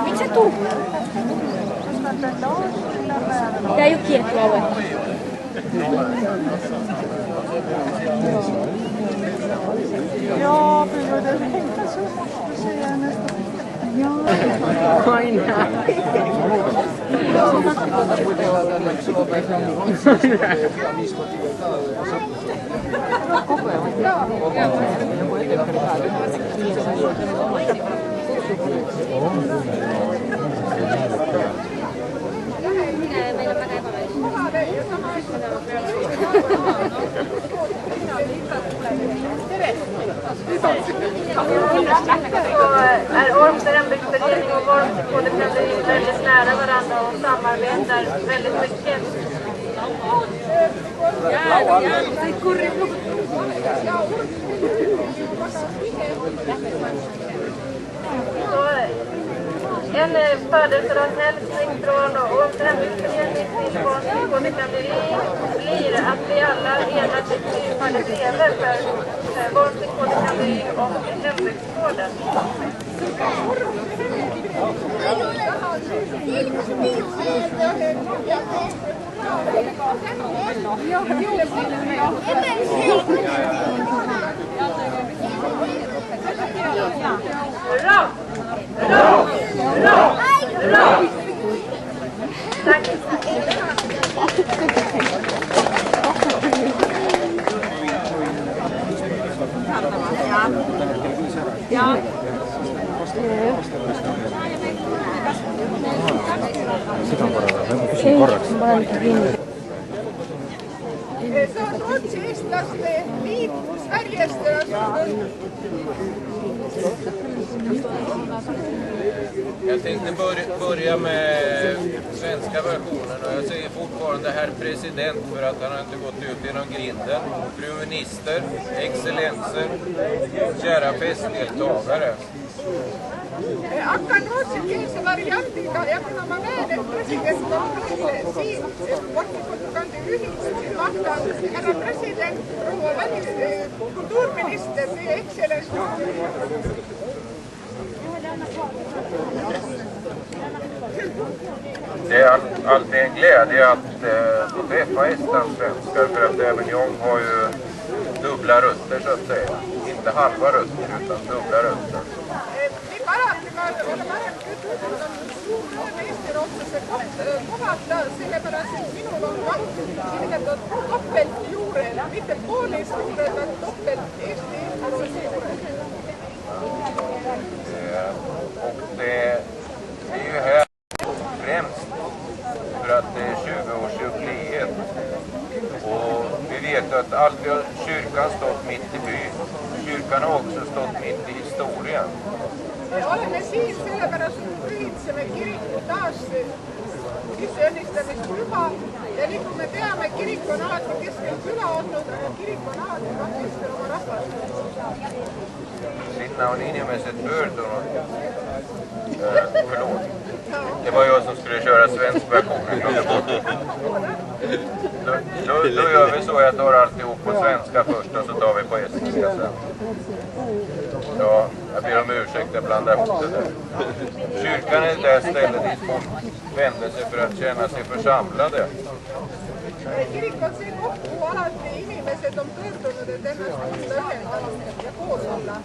Miks se tuu? Tää ei oo kiertoalue. Ja, för det tänkte så säga nästan. Ja. Aina. Är Ormster hembygdsförening och Vormskodeförening väldigt nära varandra och samarbetar väldigt mycket. Så en födelsedagshälsning från Ormster hembygdsförening till Vormskodeförening blir att vi alla enats i fyrfallet brev för Vormskodeförening och hembygdsgården. Hurra! Hurra! Hurra! Hurra! Tack! Ja. Sitä on korjata. Mä kysyn korjaksi. Se on ruotsi-estlaste liit Sveriges. Jag tänkte börja med svenska versionen och jag säger fortfarande herr president för att han har inte gått ut genom grinden. Fru minister, excellenser, kära festdeltagare. Hakkan ruotsinkielisen variantiga ja kuna ma näen, et president on meile siin Vormsikodukanti ühismahtan, härra president, proua kultuurminister, teie ekstsellents. Det är alltid en glädje att få träffa estlandssvenskar för att även jag har ju dubbla rötter så att säga. Inte halva rötter utan dubbla rötter. Minul on nimetatud topeltjuured, mitte poolisjuured, vaid topelt Eesti juured. Och det är ju här främst för att det är 20-årsjubileet. Och vi vet att alltid har kyrkan stått mitt i byn. Kyrkan har också stått mitt i historien. Me oleme siin sellepärast, et ühitseme kiriku taas sisseõnnistamist ja nii kui me teame, kirik on alati keskel küla olnud, aga kirik on alati ka keskel oma rahvast. Sinna on inimesed pöördunud. Förlåt. Det var jag som skulle köra svensk version. Då gör vi så, jag tar alltihop på svenska först och så tar vi på estniska sen. Ja, jag ber om ursäkt, jag blandar ihop det där. Kyrkan är det där stället dit folk vänder sig för att känna sig församlade. Kirik on see koht, kuhu alati inimesed on pöördunud, et ennast ühendada ja koos olla.